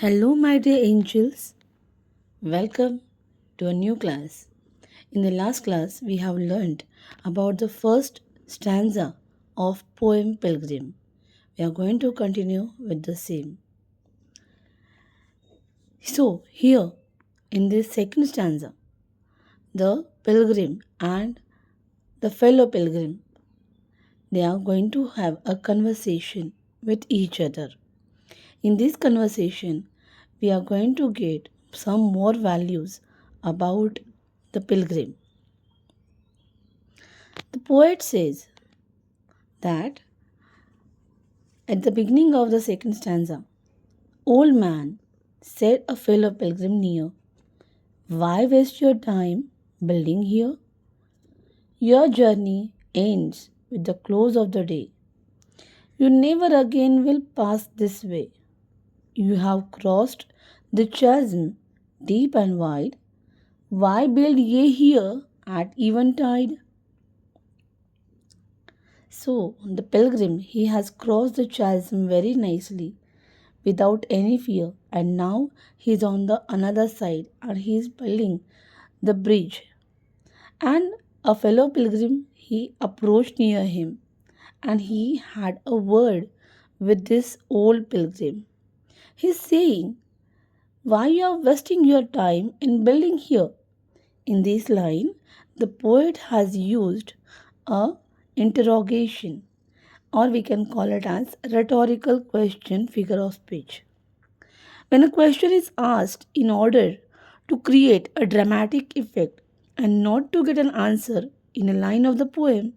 Hello, my dear angels. Welcome to a new class. In the last class, we have learned about the first stanza of poem Pilgrim. We are going to continue with the same. So, here in this second stanza, the pilgrim and the fellow pilgrim, they are going to have a conversation with each other. In this conversation, we are going to get some more values about the pilgrim. The poet says that at the beginning of the second stanza, "Old man," said a fellow pilgrim near, "why waste your time building here? Your journey ends with the close of the day. You never again will pass this way. You have crossed the chasm deep and wide. Why build ye here at eventide?" So, the pilgrim, he has crossed the chasm very nicely without any fear, and now he is on the another side and he is building the bridge. And a fellow pilgrim, he approached near him and he had a word with this old pilgrim. He's saying, "Why you are wasting your time in building here?" In this line, the poet has used a interrogation, or we can call it as rhetorical question figure of speech. When a question is asked in order to create a dramatic effect and not to get an answer in a line of the poem,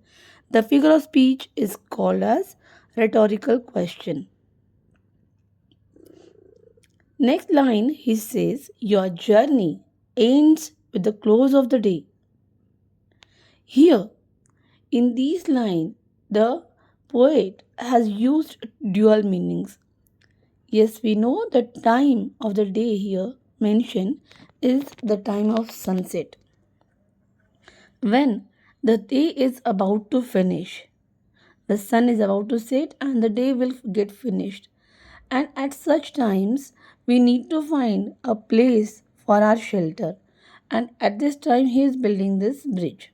the figure of speech is called as rhetorical question. Next line he says, "Your journey ends with the close of the day." Here, in this line, the poet has used dual meanings. Yes, we know the time of the day here mentioned is the time of sunset. When the day is about to finish, the sun is about to set and the day will get finished. And at such times, we need to find a place for our shelter. And at this time, he is building this bridge.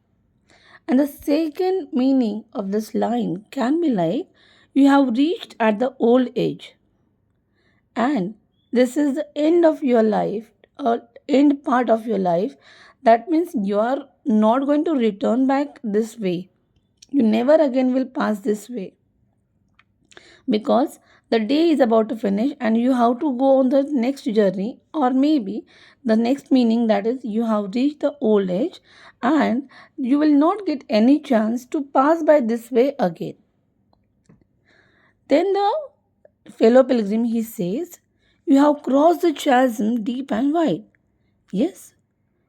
And the second meaning of this line can be like, you have reached at the old age and this is the end of your life or end part of your life. That means you are not going to return back this way. You never again will pass this way because the day is about to finish and you have to go on the next journey, or maybe the next meaning, that is you have reached the old age and you will not get any chance to pass by this way again. Then the fellow pilgrim, he says, "You have crossed the chasm deep and wide." Yes,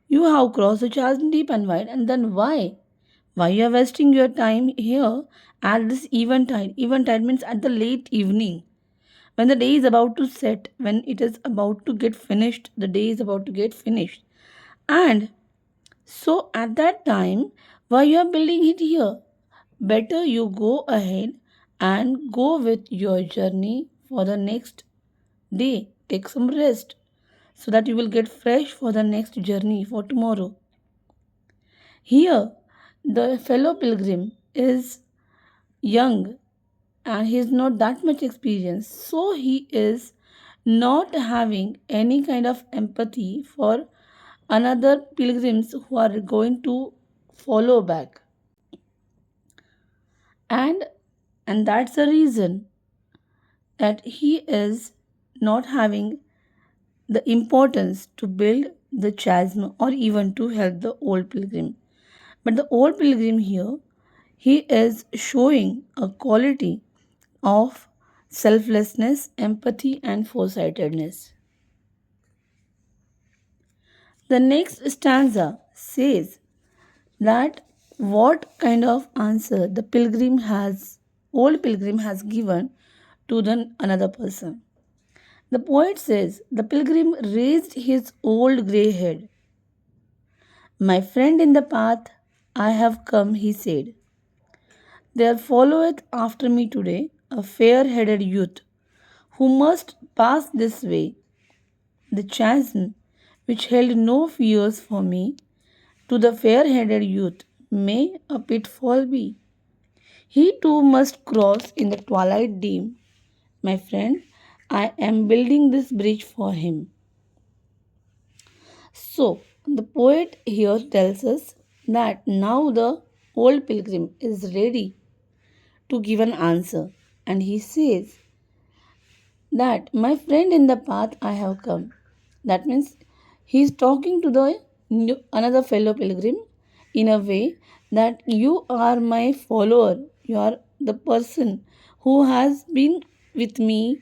you have crossed the chasm deep and wide, and then why? Why you are wasting your time here at this eventide? Eventide means at the late evening. When the day is about to set, when it is about to get finished, the day is about to get finished. And so at that time, why you are building it here? Better you go ahead and go with your journey for the next day. Take some rest so that you will get fresh for the next journey for tomorrow. Here, the fellow pilgrim is young and he is not that much experienced, so he is not having any kind of empathy for another pilgrims who are going to follow back. And and that's the reason that he is not having the importance to build the chasm or even to help the old pilgrim. But the old pilgrim here, he is showing a quality of selflessness, empathy, and foresightedness. The next stanza says that what kind of answer the pilgrim has, old pilgrim has given to the another person. The poet says, "The pilgrim raised his old grey head. My friend in the path I have come," he said. "There followeth after me today a fair headed youth who must pass this way. the chasm which held no fears for me, to the fair headed youth may a pitfall be. He too must cross in the twilight dim. My friend, I am building this bridge for him. So, the poet here tells us that now the old pilgrim is ready to give an answer, and he says that my friend in the path I have come. That means he is talking to the another fellow pilgrim in a way that you are my follower, you are the person who has been with me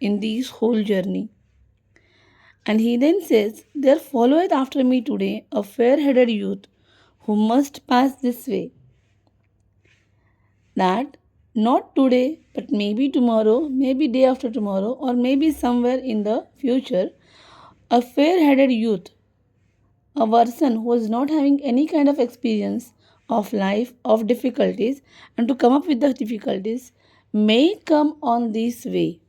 in this whole journey. And he then says, there followeth after me today a fair headed youth who must pass this way. That not today, but maybe tomorrow, maybe day after tomorrow, or maybe somewhere in the future, a fair headed youth, a person who is not having any kind of experience of life, of difficulties, and to come up with the difficulties, may come on this way.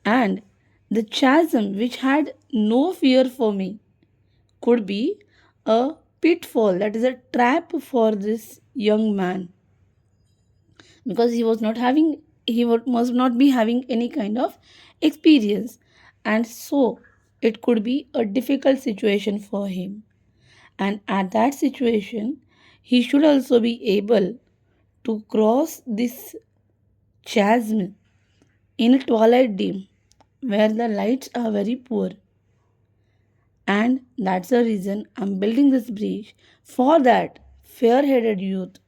And the chasm which had no fear for me could be a pitfall, that is a trap for this young man, because must not be having any kind of experience, and so it could be a difficult situation for him, and at that situation he should also be able to cross this chasm in a twilight dim where the lights are very poor. And that's the reason I'm building this bridge for that fair headed youth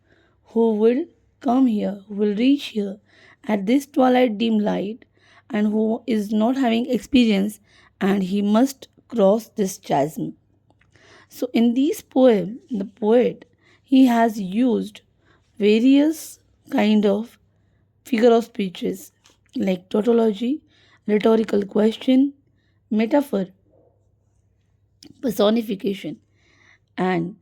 who will come here, who will reach here at this twilight dim light, and who is not having experience, and he must cross this chasm. So in this poem, the poet he has used various kind of figure of speeches like tautology, rhetorical question, metaphor, personification, and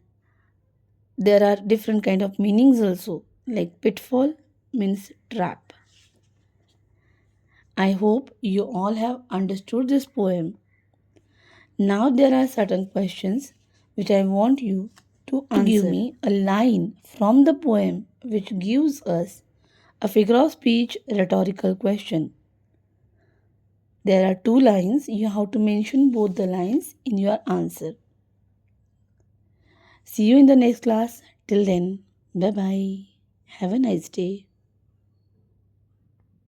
there are different kind of meanings also, like pitfall means trap. I hope you all have understood this poem. Now there are certain questions which I want you to answer. Give me a line from the poem which gives us a figure of speech rhetorical question. There are two lines, you have to mention both the lines in your answer. See you in the next class. Till then, bye bye. Have a nice day.